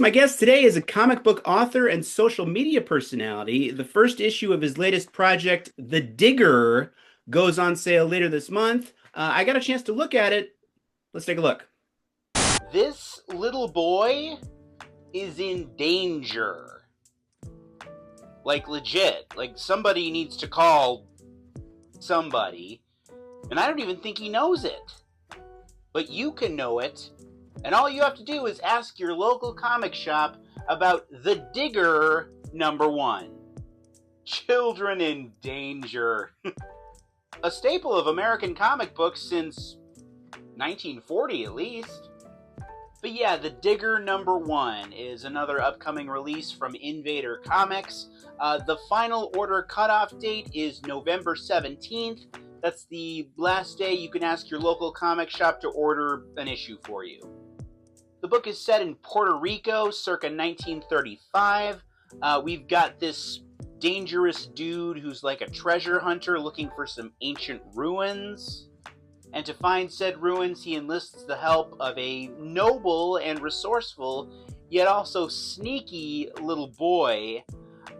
my guest today is a comic book author and social media personality. The first issue of his latest project, The Digger, goes on sale later this month. I got a chance to look at it. Let's take a look. This little boy is in danger. Like, legit. Like, somebody needs to call somebody. And I don't even think he knows it. But you can know it. And all you have to do is ask your local comic shop about The Digger #1. Children in danger. A staple of American comic books since 1940 at least. But yeah, The Digger #1 is another upcoming release from Invader Comics. The final order cutoff date is November 17th. That's the last day you can ask your local comic shop to order an issue for you. The book is set in Puerto Rico, circa 1935. We've got this dangerous dude who's like a treasure hunter looking for some ancient ruins. And to find said ruins, he enlists the help of a noble and resourceful, yet also sneaky little boy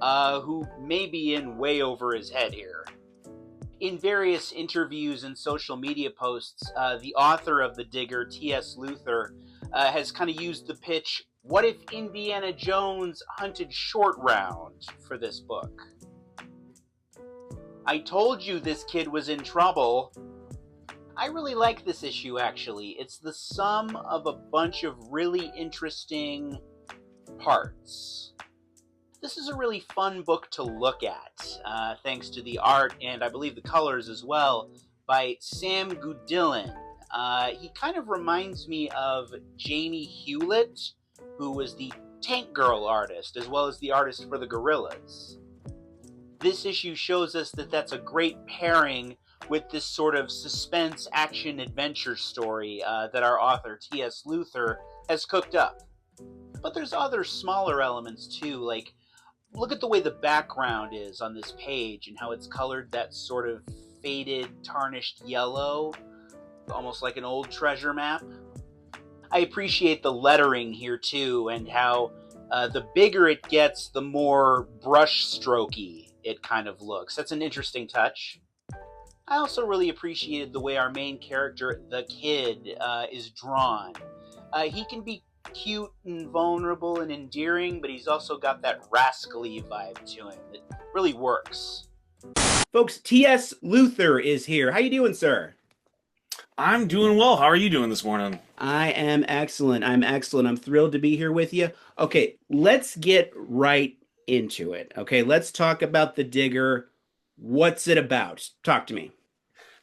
who may be in way over his head here. In various interviews and social media posts, the author of The Digger, T.S. Luther, has kind of used the pitch, what if Indiana Jones hunted Short Round for this book? I told you this kid was in trouble. I really like this issue, actually. It's the sum of a bunch of really interesting parts. This is a really fun book to look at, thanks to the art and I believe the colors as well, by Sam Goodillan. He kind of reminds me of Jamie Hewlett, who was the Tank Girl artist, as well as the artist for the Gorillas. This issue shows us that that's a great pairing with this sort of suspense action adventure story that our author T.S. Luther has cooked up. But there's other smaller elements too, like look at the way the background is on this page and how it's colored that sort of faded, tarnished yellow, almost like an old treasure map. I appreciate the lettering here too, and how the bigger it gets, the more brush strokey it kind of looks. That's an interesting touch. I also really appreciated the way our main character, the kid, is drawn. He can be cute and vulnerable and endearing, but he's also got that rascally vibe to him that really works. Folks, T.S. Luther is here. How you doing, sir? I'm doing well. How are you doing this morning? I am excellent. I'm thrilled to be here with you. Okay, let's get right into it. Okay, let's talk about The Digger. What's it about? Talk to me.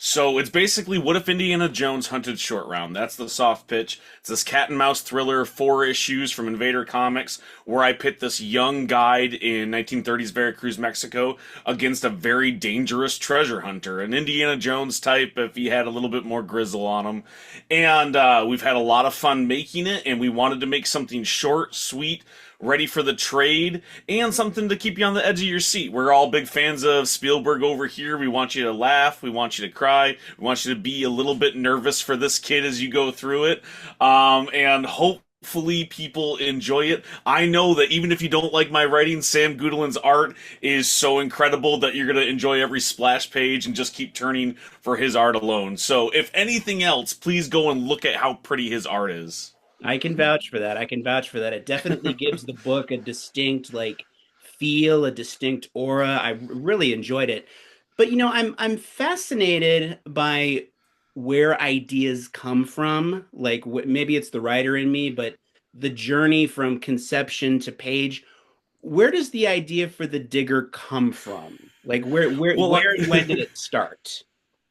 So it's basically what if Indiana Jones hunted Short Round? That's the soft pitch. It's this cat and mouse thriller, 4 issues from Invader Comics, where I pit this young guide in 1930s Veracruz, Mexico, against a very dangerous treasure hunter, an Indiana Jones type if he had a little bit more grizzle on him. And we've had a lot of fun making it, and we wanted to make something short, sweet, ready for the trade, and something to keep you on the edge of your seat. We're all big fans of Spielberg over here. We want you to laugh. We want you to cry. We want you to be a little bit nervous for this kid as you go through it. And hopefully people enjoy it. I know that even if you don't like my writing, Sam Goodillan's art is so incredible that you're going to enjoy every splash page and just keep turning for his art alone. So if anything else, please go and look at how pretty his art is. I can vouch for that. It definitely gives the book a distinct feel, a distinct aura. I really enjoyed it. But I'm fascinated by where ideas come from. Like maybe it's the writer in me, but the journey from conception to page. Where does the idea for The Digger come from? Like where and when did it start?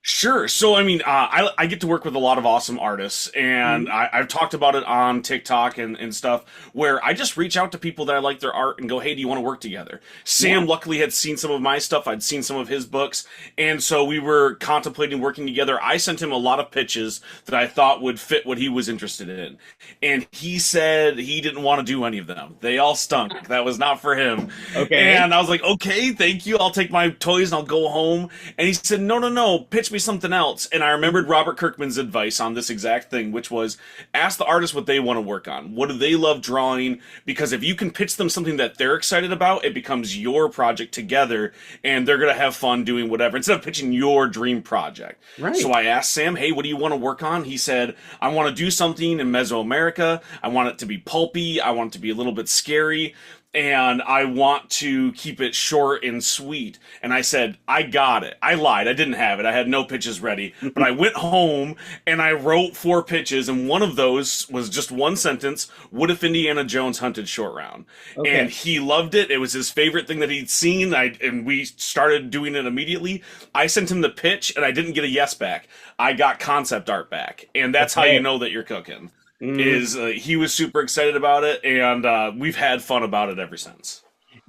Sure. So, I mean, I get to work with a lot of awesome artists, and I've talked about it on TikTok and stuff, where I just reach out to people that I like their art and go, hey, do you want to work together? Sam luckily had seen some of my stuff. I'd seen some of his books, and so we were contemplating working together. I sent him a lot of pitches that I thought would fit what he was interested in, and he said he didn't want to do any of them. They all stunk. That was not for him. Okay. And I was like, okay, thank you. I'll take my toys and I'll go home. And he said, no, pitch pitched me something else, and I remembered Robert Kirkman's advice on this exact thing, which was ask the artist what they want to work on. What do they love drawing? Because if you can pitch them something that they're excited about, it becomes your project together, and they're going to have fun doing whatever, instead of pitching your dream project. So Right. I asked Sam, hey, what do you want to work on? He said, I want to do something in Mesoamerica. I want it to be pulpy. I want it to be a little bit scary, and I want to keep it short and sweet. And I said, I got it. I lied. I didn't have it. I had no pitches ready. But I went home and I wrote 4 pitches, and one of those was just one sentence: what if Indiana Jones hunted short round? And Okay. he loved it. It was his favorite thing that he'd seen. And we started doing it immediately. I sent him the pitch, and I didn't get a yes back. I got concept art back. And that's how you Okay. know that you're cooking. Mm. Is he was super excited about it, and we've had fun about it ever since.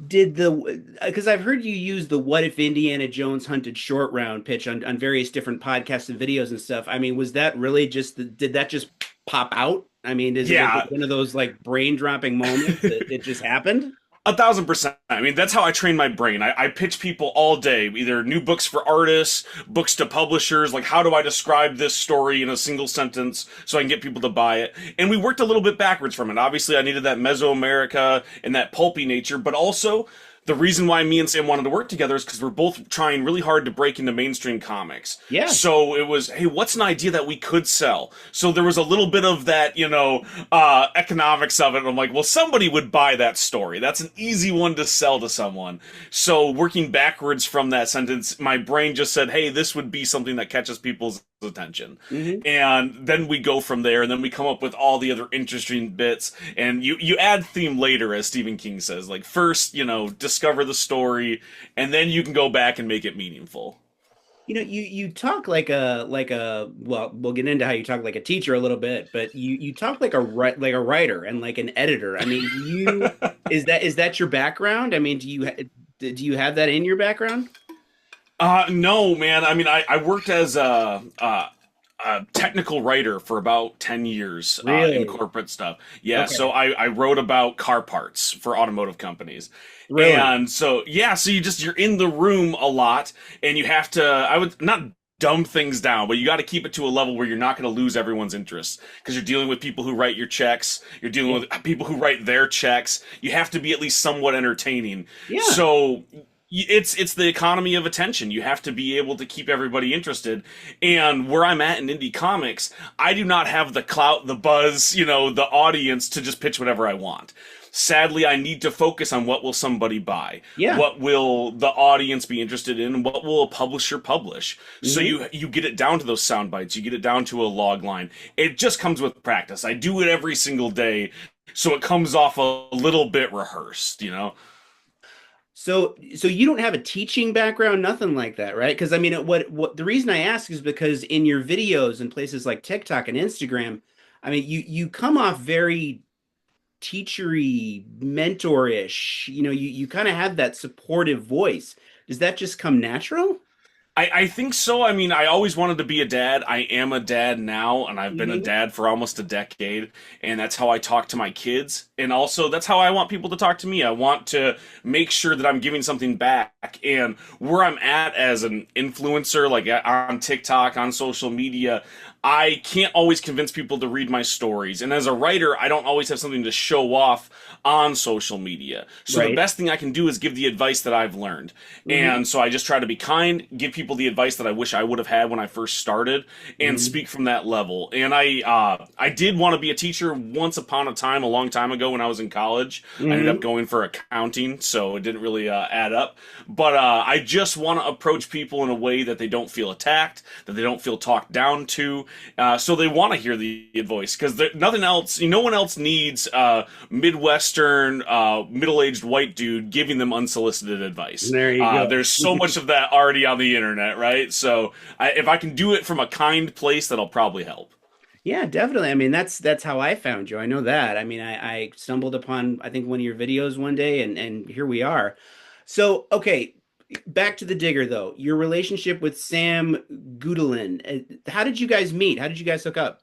Did the because I've heard you use the "What if Indiana Jones hunted short round" pitch on various different podcasts and videos and stuff. I mean, was that really just did that just pop out? I mean, was Yeah, it one of those like brain dropping moments that it just happened? 1,000%. I mean, that's how I train my brain. I pitch people all day, either new books for artists, books to publishers, like how do I describe this story in a single sentence so I can get people to buy it. And we worked a little bit backwards from it. Obviously, I needed that Mesoamerica and that pulpy nature, but also the reason why me and Sam wanted to work together is because we're both trying really hard to break into mainstream comics. Yeah. So it was, hey, what's an idea that we could sell? So there was a little bit of that, economics of it. And I'm like, well, somebody would buy that story. That's an easy one to sell to someone. So working backwards from that sentence, my brain just said, hey, this would be something that catches people's attention. Hmm. And then we go from there, and then we come up with all the other interesting bits. And you add theme later, as Stephen King says. Like, first, discover the story, and then you can go back and make it meaningful. You talk like a well, we'll get into how you talk like a teacher a little bit, but you talk like like a writer and like an editor. I mean, is that your background? I mean, do you have that in your background? No, man. I mean, I worked as a technical writer for about 10 years in Really? corporate stuff. Yeah, so Okay. I wrote about car parts for automotive companies. Really? And so, yeah, so you're in the room a lot, and you have to, I would not dumb things down, but you got to keep it to a level where you're not going to lose everyone's interest because you're dealing with people who write your checks, you're dealing Yeah. with people who write their checks. You have to be at least somewhat entertaining. Yeah. So it's the economy of attention. You have to be able to keep everybody interested. And where I'm at in indie comics, I do not have the clout, the buzz, the audience to just pitch whatever I want. Sadly, I need to focus on what will somebody buy, Yeah. what will the audience be interested in, what will a publisher publish. So Hmm. you get it down to those sound bites, you get it down to a log line. It just comes with practice. I do it every single day, so it comes off a little bit rehearsed. So you don't have a teaching background, nothing like that, right? Because I mean, what the reason I ask is because in your videos and places like TikTok and Instagram, I mean, you come off very teachery, mentorish. You kind of have that supportive voice. Does that just come natural? I think so. I mean, I always wanted to be a dad. I am a dad now, and I've been a Hmm. dad for almost a decade, and that's how I talk to my kids. And also, that's how I want people to talk to me. I want to make sure that I'm giving something back. And where I'm at as an influencer, like on TikTok, on social media, I can't always convince people to read my stories. And as a writer, I don't always have something to show off on social media. So the Right. best thing I can do is give the advice that I've learned. Hmm. And so I just try to be kind, give people the advice that I wish I would have had when I first started, and Hmm. speak from that level. And I did want to be a teacher once upon a time, a long time ago when I was in college. I ended up Hmm. going for accounting, so it didn't really add up. But I just want to approach people in a way that they don't feel attacked, that they don't feel talked down to, so they want to hear the advice because nothing else. No one else needs Midwestern middle-aged white dude giving them unsolicited advice. There you go. There's so much of that already on the internet, right? So if I can do it from a kind place, that'll probably help. Yeah, definitely. I mean, that's how I found you. I know that. I mean, I stumbled upon I think one of your videos one day, and here we are. So, okay, back to the digger though. Your relationship with Sam Gudelin. How did you guys meet? How did you guys hook up?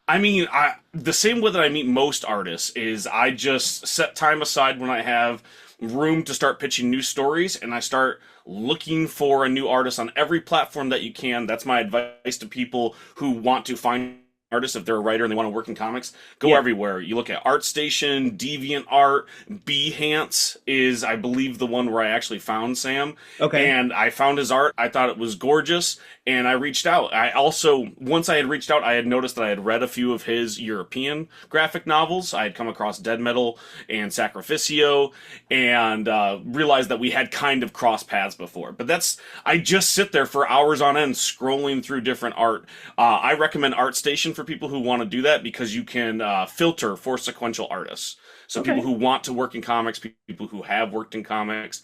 I mean, the same way that I meet most artists is I just set time aside when I have room to start pitching new stories, and I start looking for a new artist on every platform that you can. That's my advice to people who want to find artists. If they're a writer and they want to work in comics, go Yeah. everywhere. You look at ArtStation, DeviantArt, Behance is, I believe, the one where I actually found Sam. Okay. And I found his art. I thought it was gorgeous, and I reached out. I also, once I had reached out, I had noticed that I had read a few of his European graphic novels. I had come across Dead Metal and Sacrificio, and realized that we had kind of crossed paths before. But I just sit there for hours on end scrolling through different art. I recommend ArtStation for people who want to do that, because you can filter for sequential artists. So people Okay. who want to work in comics, people who have worked in comics.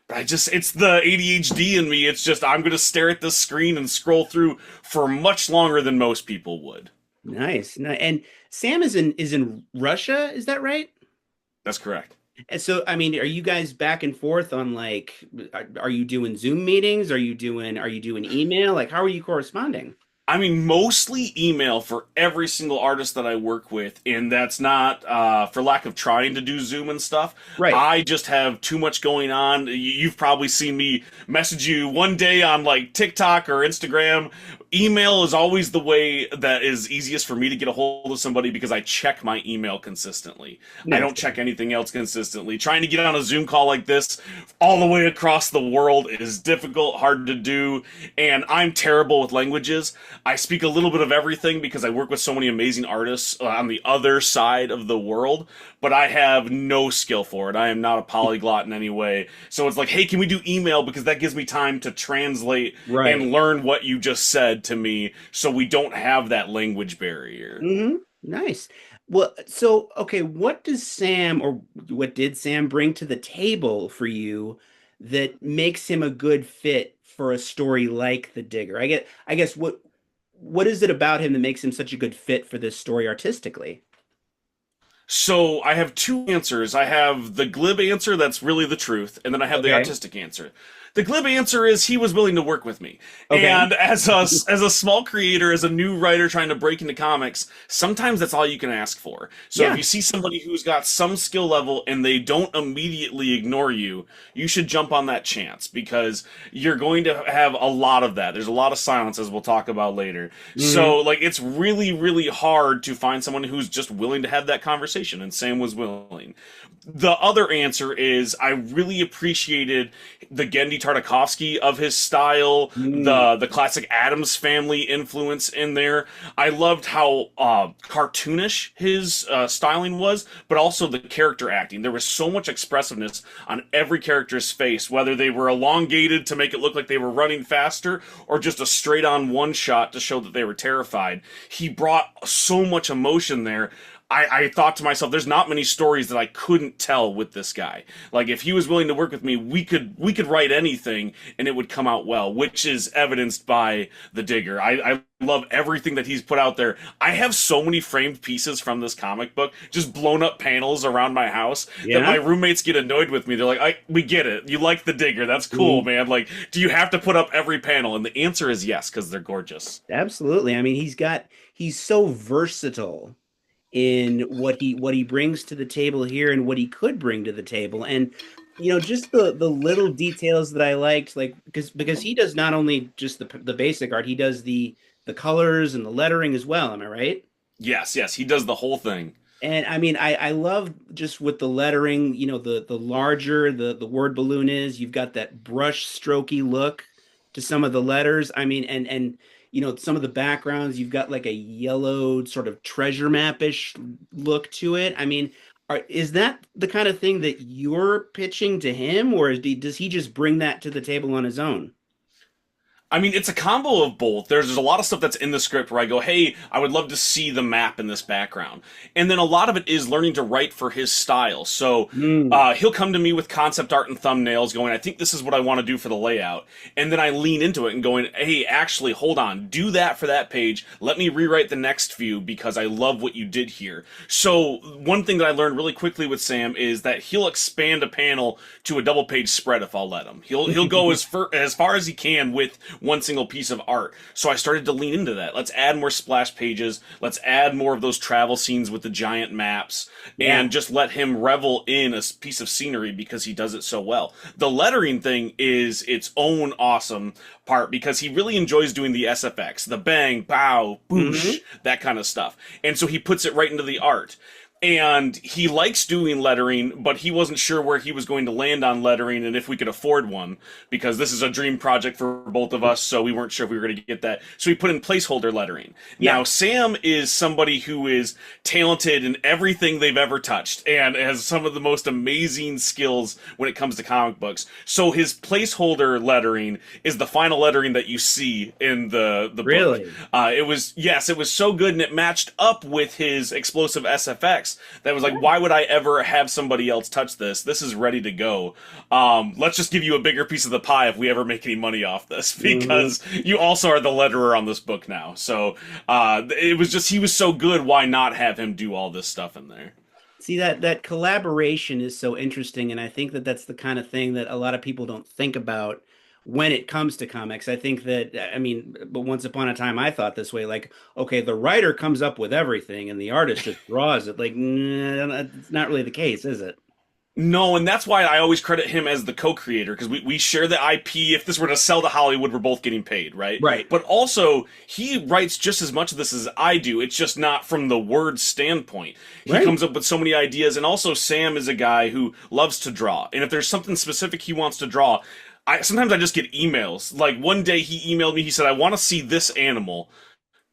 But it's the ADHD in me. It's just, I'm going to stare at this screen and scroll through for much longer than most people would. Nice. And Sam is in Russia, is that right? That's correct. And so, I mean, are you guys back and forth on like, are you doing Zoom meetings? Are you doing email? Like, how are you corresponding? I mean, mostly email for every single artist that I work with, and that's not for lack of trying to do Zoom and stuff. Right. I just have too much going on. You've probably seen me message you one day on like TikTok or Instagram. Email is always the way that is easiest for me to get a hold of somebody, because I check my email consistently. I don't Naturally. check anything else consistently. Trying to get on a Zoom call like this all the way across the world is difficult, hard to do, and I'm terrible with languages. I speak a little bit of everything because I work with so many amazing artists on the other side of the world, but I have no skill for it. I am not a polyglot in any way. So it's like, hey, can we do email? Because that gives me time to translate Right. and learn what you just said to me, so we don't have that language barrier. Nice. Well, so okay, what did Sam bring to the table for you that makes him a good fit for a story like The Digger? I guess what is it about him that makes him such a good fit for this story artistically? So I have two answers. I have the glib answer that's really the truth, and then I have the Okay. artistic answer. The glib answer is he was willing to work with me. Okay. And as a small creator, as a new writer trying to break into comics, sometimes that's all you can ask for. So if Yeah. you see somebody who's got some skill level and they don't immediately ignore you, you should jump on that chance, because you're going to have a lot of that. There's a lot of silence, as we'll talk about later. Hmm. So like, it's really, really hard to find someone who's just willing to have that conversation, and Sam was willing. The other answer is I really appreciated the Gendy Tartakovsky of his style, the classic Addams Family influence in there. I loved how cartoonish his styling was, but also the character acting. There was so much expressiveness on every character's face, whether they were elongated to make it look like they were running faster, or just a straight on one shot to show that they were terrified. He brought so much emotion there. I thought to myself, there's not many stories that I couldn't tell with this guy. Like, if he was willing to work with me, we could write anything and it would come out well, which is evidenced by The Digger. I love everything that he's put out there. I have so many framed pieces from this comic book, just blown up panels around my house, that my Yeah. roommates get annoyed with me. They're like, we get it. You like The Digger. That's cool, Mhm. man. Like, do you have to put up every panel? And the answer is yes, because they're gorgeous. Absolutely. I mean, he's so versatile in what he brings to the table here and what he could bring to the table. And just the little details that I liked, like because he does not only just the basic art, he does the colors and the lettering as well. Am I right? Yes, yes, he does the whole thing. And I mean, I love just with the lettering, the larger the word balloon is, you've got that brush strokey look to some of the letters. I mean, and some of the backgrounds, you've got like a yellowed sort of treasure map-ish look to it. I mean, is that the kind of thing that you're pitching to him, or does he just bring that to the table on his own? I mean, it's a combo of both. There's a lot of stuff that's in the script where I go, hey, I would love to see the map in this background. And then a lot of it is learning to write for his style. So Mm, he'll come to me with concept art and thumbnails going, I think this is what I want to do for the layout. And then I lean into it and going, hey, actually, hold on, do that for that page. Let me rewrite the next few because I love what you did here. So one thing that I learned really quickly with Sam is that he'll expand a panel to a double page spread if I'll let him. He'll go as far as he can with one single piece of art. So I started to lean into that. Let's add more splash pages. Let's add more of those travel scenes with the giant maps, Yeah. and just let him revel in a piece of scenery because he does it so well. The lettering thing is its own awesome part because he really enjoys doing the SFX, the bang, bow, boosh, Hmm. that kind of stuff. And so he puts it right into the art. And he likes doing lettering, but he wasn't sure where he was going to land on lettering and if we could afford one, because this is a dream project for both of us, so we weren't sure if we were going to get that. So he put in placeholder lettering. Yeah. Now, Sam is somebody who is talented in everything they've ever touched and has some of the most amazing skills when it comes to comic books. So his placeholder lettering is the final lettering that you see in the book. Really? It was, yes, it was so good, and it matched up with his explosive SFX. That was like, why would I ever have somebody else touch this? This is ready to go. Let's just give you a bigger piece of the pie if we ever make any money off this, Hmm. because you also are the letterer on this book now. So it was just, he was so good. Why not have him do all this stuff in there? See, that collaboration is so interesting, and I think that that's the kind of thing that a lot of people don't think about when it comes to comics. I think that, I mean, but once upon a time I thought this way, like, okay, the writer comes up with everything and the artist just draws it. Like, nah, it's not really the case, is it? No, and that's why I always credit him as the co-creator, because we share the IP. If this were to sell to Hollywood, we're both getting paid, right? Right. But also, he writes just as much of this as I do. It's just not from the word standpoint. He Right. comes up with so many ideas, and also Sam is a guy who loves to draw. And if there's something specific he wants to draw, sometimes I just get emails. Like one day he emailed me, he said, "I want to see this animal.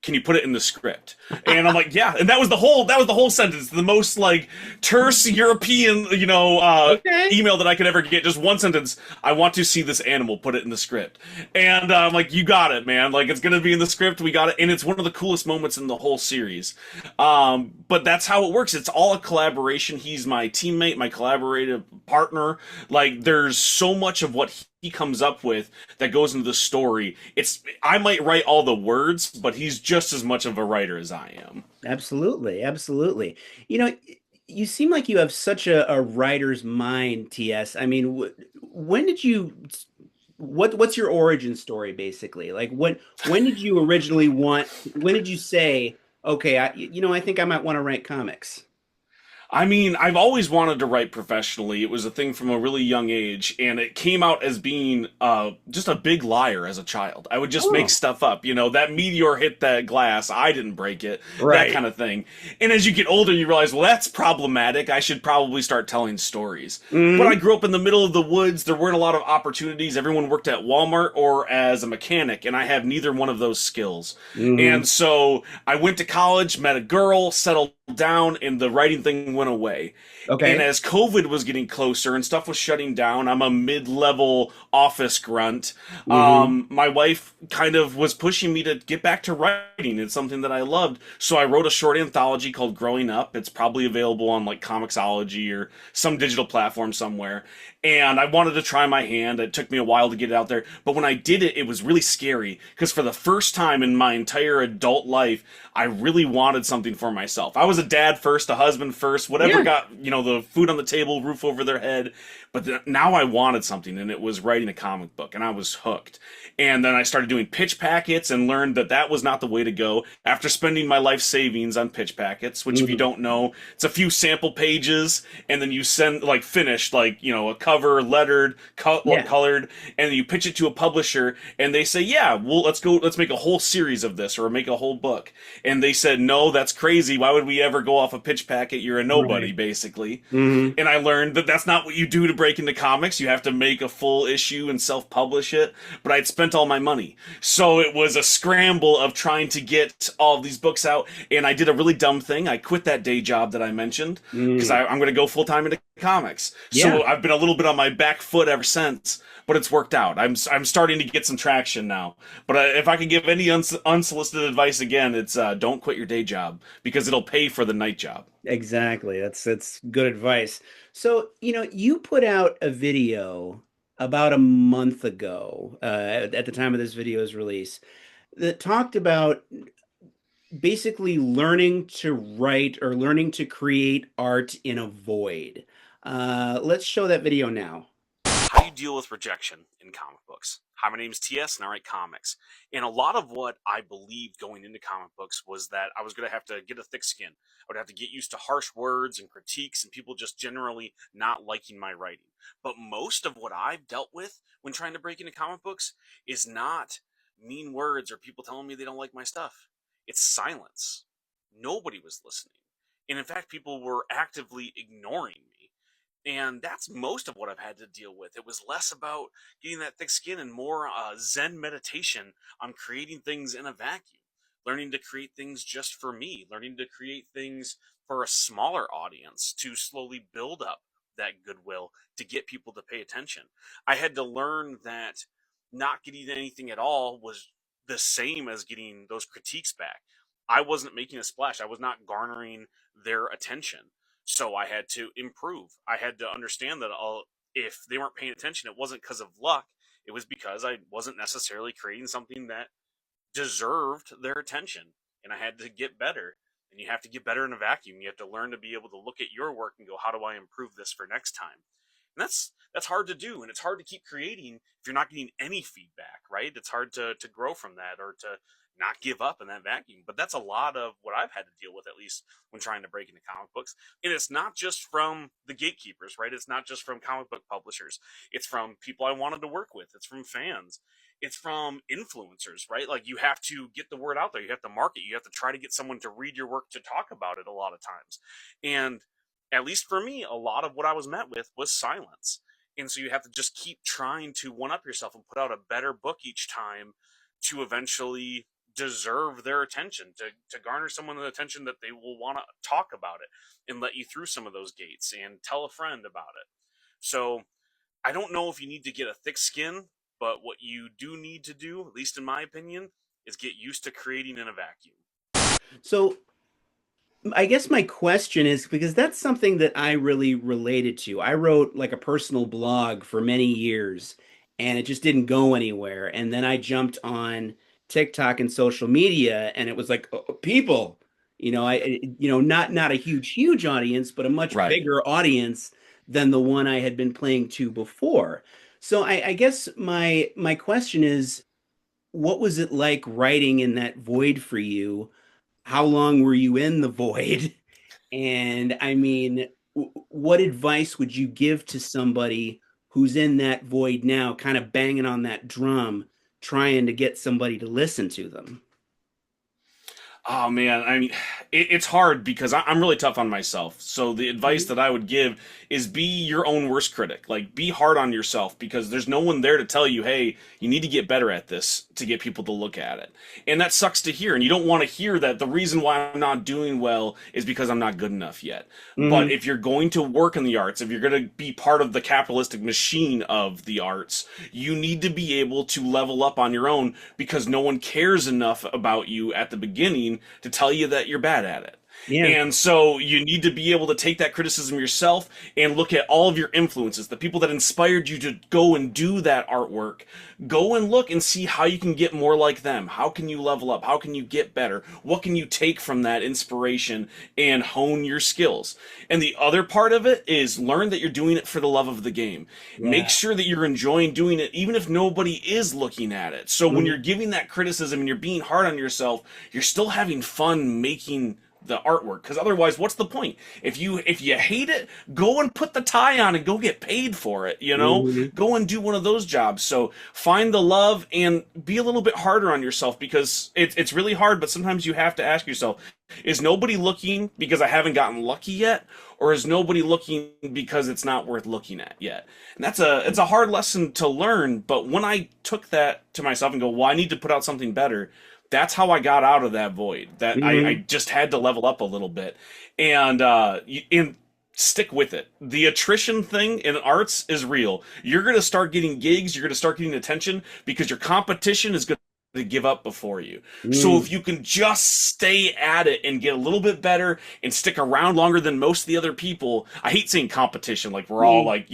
Can you put it in the script?" And I'm like, yeah. And that was the whole sentence, the most like terse European, Okay. email that I could ever get. Just one sentence: "I want to see this animal, put it in the script." And I'm like, you got it, man. Like, it's gonna be in the script, we got it. And it's one of the coolest moments in the whole series. But that's how it works. It's all a collaboration. He's my teammate, my collaborative partner. Like, there's so much of what he comes up with that goes into the story. It's, I might write all the words, but he's just as much of a writer as I am. Absolutely. Absolutely. You know, you seem like you have such a writer's mind, TS. I mean, when did you what's your origin story basically? Like when did you originally when did you say, okay, I think I might want to write comics? I mean, I've always wanted to write professionally. It was a thing from a really young age, and it came out as being just a big liar as a child. I would just make Oh, stuff up. That meteor hit that glass. I didn't break it. That right. kind of thing. And as you get older, you realize, well, that's problematic. I should probably start telling stories. But I Hmm. grew up in the middle of the woods. There weren't a lot of opportunities. Everyone worked at Walmart or as a mechanic, and I have neither one of those skills. Hmm. And so I went to college, met a girl, settled down, and the writing thing went away. And Okay. as COVID was getting closer and stuff was shutting down, I'm a mid-level office grunt. Hmm. My wife kind of was pushing me to get back to writing. It's something that I loved. So I wrote a short anthology called Growing Up. It's probably available on like Comixology or some digital platform somewhere. And I wanted to try my hand. It took me a while to get it out there. But when I did it, it was really scary because for the first time in my entire adult life, I really wanted something for myself. I was a dad first, a husband first, whatever Yeah. got, the food on the table, roof over their head. But now I wanted something, and it was writing a comic book, and I was hooked. And then I started doing pitch packets and learned that that was not the way to go. After spending my life savings on pitch packets, which, if you Hmm. don't know, it's a few sample pages, and then you send, like, finished, like, a cover, lettered, Yeah. colored, and then you pitch it to a publisher, and they say, yeah, well, let's make a whole series of this, or make a whole book. And they said, no, that's crazy. Why would we ever go off a pitch packet? You're a nobody, Right. basically. Hmm. And I learned that that's not what you do to break into comics. You have to make a full issue and self-publish it. But I'd spent all my money. So it was a scramble of trying to get all of these books out. And I did a really dumb thing. I quit that day job that I mentioned because Hmm. I'm going to go full-time into comics. Yeah. So I've been a little bit on my back foot ever since. But it's worked out. I'm starting to get some traction now. But if I could give any unsolicited advice again, it's don't quit your day job because it'll pay for the night job. Exactly. That's good advice. So, you put out a video about a month ago, at the time of this video's release, that talked about basically learning to write or learning to create art in a void. Let's show that video now. you deal with rejection in comic books? Hi, my name is TS, and I write comics. And a lot of what I believed going into comic books was that I was going to have to get a thick skin. I would have to get used to harsh words and critiques and people just generally not liking my writing. But most of what I've dealt with when trying to break into comic books is not mean words or people telling me they don't like my stuff. It's silence. Nobody was listening. And in fact, people were actively ignoring me. And that's most of what I've had to deal with. It was less about getting that thick skin and more Zen meditation on creating things in a vacuum, learning to create things just for me, learning to create things for a smaller audience to slowly build up that goodwill to get people to pay attention. I had to learn that not getting anything at all was the same as getting those critiques back. I wasn't making a splash. I was not garnering their attention. So I had to improve. I had to understand that if they weren't paying attention, it wasn't because of luck. It was because I wasn't necessarily creating something that deserved their attention. And I had to get better. And you have to get better in a vacuum. You have to learn to be able to look at your work and go, how do I improve this for next time? And that's hard to do, and it's hard to keep creating if you're not getting any feedback, right? It's hard to grow from that or to not give up in that vacuum. But that's a lot of what I've had to deal with, at least when trying to break into comic books. And it's not just from the gatekeepers, right? It's not just from comic book publishers. It's from people I wanted to work with. It's from fans. It's from influencers, right? Like you have to get the word out there. You have to market. You have to try to get someone to read your work to talk about it a lot of times. And at least for me, a lot of what I was met with was silence. And so you have to just keep trying to one up yourself and put out a better book each time to eventually deserve their attention, to garner someone's attention that they will want to talk about it and let you through some of those gates and tell a friend about it. So I don't know if you need to get a thick skin, but what you do need to do, at least in my opinion, is get used to creating in a vacuum. So I guess my question is because that's something that I really related to. I wrote like a personal blog for many years and it just didn't go anywhere. And then I jumped on TikTok and social media and it was like people, not a huge audience, but a much Right. bigger audience than the one I had been playing to before. So I guess my question is, what was it like writing in that void for you? How long were you in the void? And I mean, what advice would you give to somebody who's in that void now, kind of banging on that drum, trying to get somebody to listen to them? Oh man, I mean, it's hard because I'm really tough on myself. So the advice Mhm. that I would give is be your own worst critic. Like be hard on yourself because there's no one there to tell you, "Hey, you need to get better at this to get people to look at it." And that sucks to hear. And you don't want to hear that the reason why I'm not doing well is because I'm not good enough yet. But Mhm. if you're going to work in the arts, if you're going to be part of the capitalistic machine of the arts, you need to be able to level up on your own because no one cares enough about you at the beginning to tell you that you're bad at it. Yeah. And so you need to be able to take that criticism yourself and look at all of your influences, the people that inspired you to go and do that artwork. Go and look and see how you can get more like them. How can you level up? How can you get better? What can you take from that inspiration and hone your skills? And the other part of it is learn that you're doing it for the love of the game. Make Yeah. sure that you're enjoying doing it even if nobody is looking at it. So when Mhm. you're giving that criticism and you're being hard on yourself, you're still having fun making the artwork, because otherwise what's the point? If you hate it, go and put the tie on and go get paid for it, Mhm. go and do one of those jobs. So find the love and be a little bit harder on yourself, because it's really hard, but sometimes you have to ask yourself, is nobody looking because I haven't gotten lucky yet, or is nobody looking because it's not worth looking at yet? And it's a hard lesson to learn, but when I took that to myself and go, well, I need to put out something better, that's how I got out of that void. That I Mhm. just had to level up a little bit, and stick with it. The attrition thing in arts is real. You're gonna start getting gigs. You're gonna start getting attention because your competition is gonna to give up before you. So Mm, if you can just stay at it and get a little bit better and stick around longer than most of the other people, I hate saying competition, like we're all mm, like,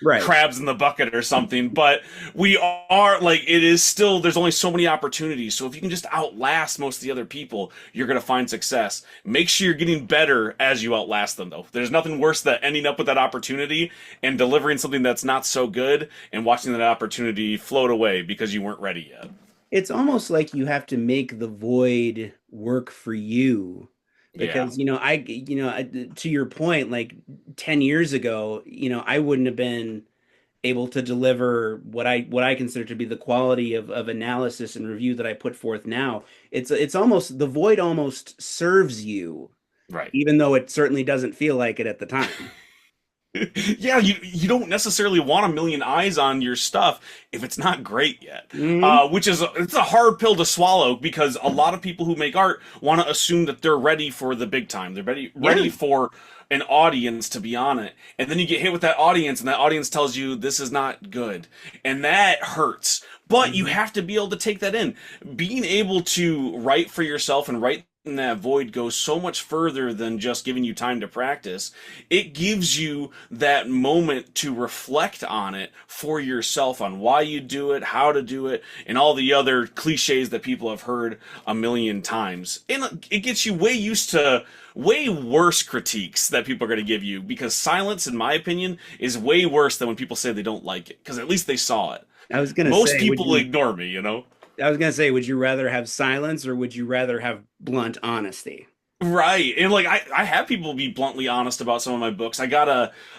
right. crabs in the bucket or something, but we are like, it is still, there's only so many opportunities. So if you can just outlast most of the other people, you're going to find success. Make sure you're getting better as you outlast them, though. There's nothing worse than ending up with that opportunity and delivering something that's not so good and watching that opportunity float away because you weren't ready yet. It's almost like you have to make the void work for you Yeah. because to your point, like 10 years ago, I wouldn't have been able to deliver what I consider to be the quality of analysis and review that I put forth now. It's almost the void almost serves you, Right. even though it certainly doesn't feel like it at the time. Yeah, you don't necessarily want a million eyes on your stuff if it's not great yet. Hmm. Which is it's a hard pill to swallow because a lot of people who make art want to assume that they're ready for the big time. They're ready Yeah. for an audience to be on it. And then you get hit with that audience and that audience tells you this is not good. And that hurts. But you Mhm. have to be able to take that in. Being able to write for yourself and write in that void goes so much further than just giving you time to practice. It gives you that moment to reflect on it for yourself on why you do it, how to do it, and all the other cliches that people have heard a million times. And it gets you way used to way worse critiques that people are going to give you because silence, in my opinion, is way worse than when people say they don't like it because at least they saw it. I was gonna Most say, people ignore me, you know? would you rather have silence or would you rather have blunt honesty? Right. And like I have people be bluntly honest about some of my books. I got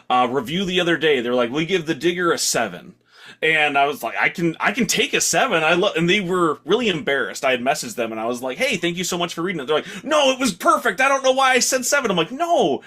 a review the other day. They're like, "We give The Digger a 7." And I was like, I can take a 7. I love and they were really embarrassed. I had messaged them and I was like, "Hey, thank you so much for reading it." They're like, "No, it was perfect. I don't know why I said 7." I'm like, "No.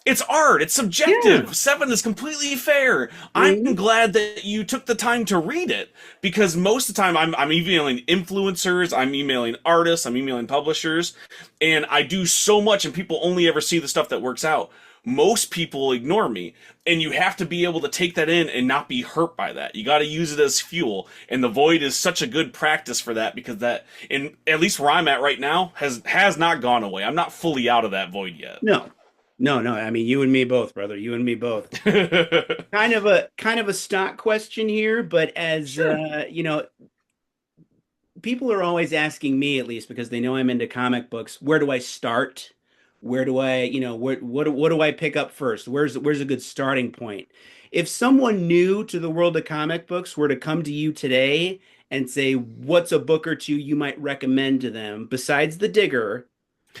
It's art. It's Yeah. subjective. 7 is completely fair. I'm Mhm. glad that you took the time to read it because most of the time I'm emailing influencers, I'm emailing artists, I'm emailing publishers, and I do so much and people only ever see the stuff that works out. Most people ignore me, and you have to be able to take that in and not be hurt by that. You got to use it as fuel, and the void is such a good practice for that because that, in at least where I'm at right now, has not gone away. I'm not fully out of that void yet. No. No, no. I mean, you and me both, brother. You and me both. Kind of a stock question here, but as Sure. people are always asking me, at least because they know I'm into comic books, where do I start? Where do I, what do I pick up first? Where's a good starting point? If someone new to the world of comic books were to come to you today and say, what's a book or two you might recommend to them besides The Digger?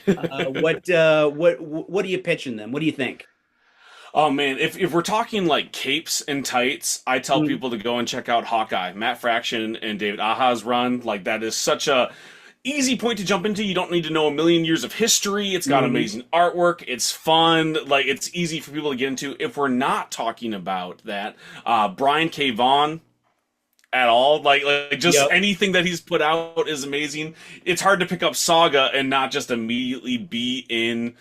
What are you pitching them? What do you think? Oh man, if we're talking like capes and tights, I tell Mm, people to go and check out Hawkeye, Matt Fraction and David Aja's run. Like that is such a easy point to jump into. You don't need to know a million years of history. It's got mhm. amazing artwork. It's fun. Like it's easy for people to get into. If we're not talking about that, Brian K. Vaughan at all. Like just Yep. anything that he's put out is amazing. It's hard to pick up Saga and not just immediately be in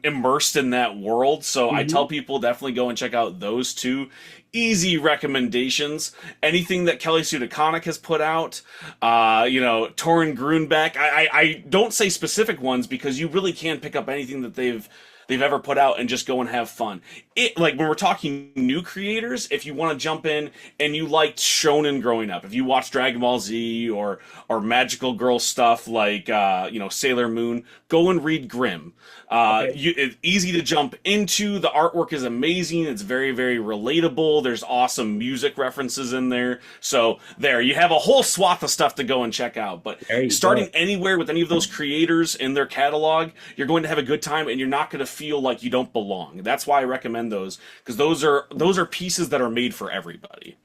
immersed in that world. So I tell Mhm. people definitely go and check out those two easy recommendations. Anything that Kelly Sue DeConnick has put out, Torin Grunbeck. I don't say specific ones because you really can pick up anything that they've ever put out and just go and have fun. It like when we're talking new creators, if you want to jump in and you liked shonen growing up, if you watched Dragon Ball Z or magical girl stuff like Sailor Moon, go and read Grimm. Okay. It's easy to jump into. The artwork is amazing. It's very, very relatable. There's awesome music references in there. So there, you have a whole swath of stuff to go and check out. But There you starting go. anywhere with any of those creators in their catalog, you're going to have a good time, and you're not going to feel like you don't belong. That's why I recommend those because those are pieces that are made for everybody.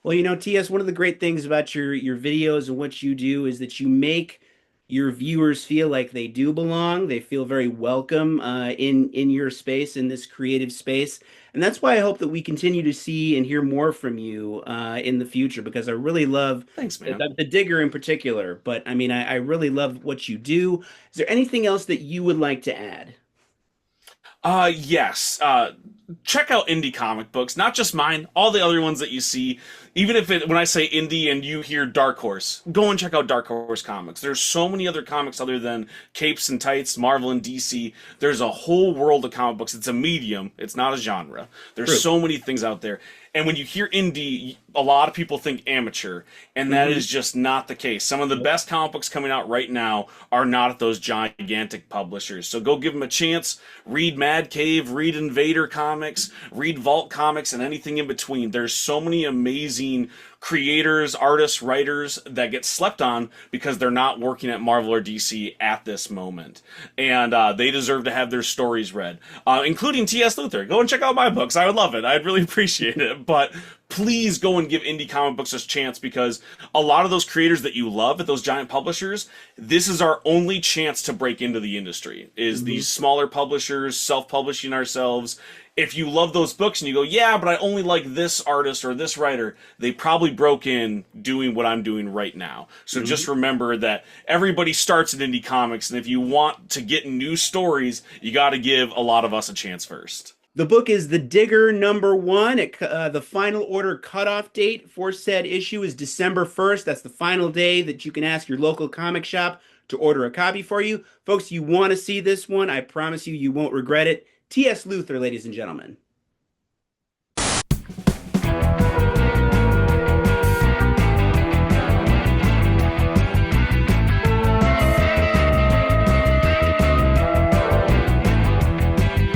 Well, TS, one of the great things about your videos and what you do is that you make your viewers feel like they do belong. They feel very welcome in your space, in this creative space. And that's why I hope that we continue to see and hear more from you in the future, because I really love Thanks, the, man. the, the Digger in particular. But I mean, I really love what you do. Is there anything else that you would like to add? Yes. Check out indie comic books, not just mine, all the other ones that you see. Even if when I say indie and you hear Dark Horse, go and check out Dark Horse Comics. There's so many other comics other than Capes and Tights, Marvel and DC. There's a whole world of comic books. It's a medium, it's not a genre. There's True. so many things out there. And when you hear indie, a lot of people think amateur, and that Hmm. is just not the case. Some of the Nope. best comic books coming out right now are not at those gigantic publishers. So go give them a chance. Read Mad Cave, read Invader Comics, read Vault Comics, and anything in between. There's so many amazing creators, artists, writers that get slept on because they're not working at Marvel or DC at this moment. And they deserve to have their stories read, including T.S. Luther. Go and check out my books. I would love it. I'd really appreciate it. But please go and give indie comic books a chance because a lot of those creators that you love at those giant publishers, this is our only chance to break into the industry, is Hmm. these smaller publishers, self-publishing ourselves. If you love those books and you go, yeah, but I only like this artist or this writer, they probably broke in doing what I'm doing right now. So just Hmm. remember that everybody starts in indie comics, and if you want to get new stories, you got to give a lot of us a chance first. The book is The Digger #1. The final order cutoff date for said issue is December 1st. That's the final day that you can ask your local comic shop to order a copy for you. Folks, you want to see this one. I promise you, you won't regret it. T.S. Luther, ladies and gentlemen.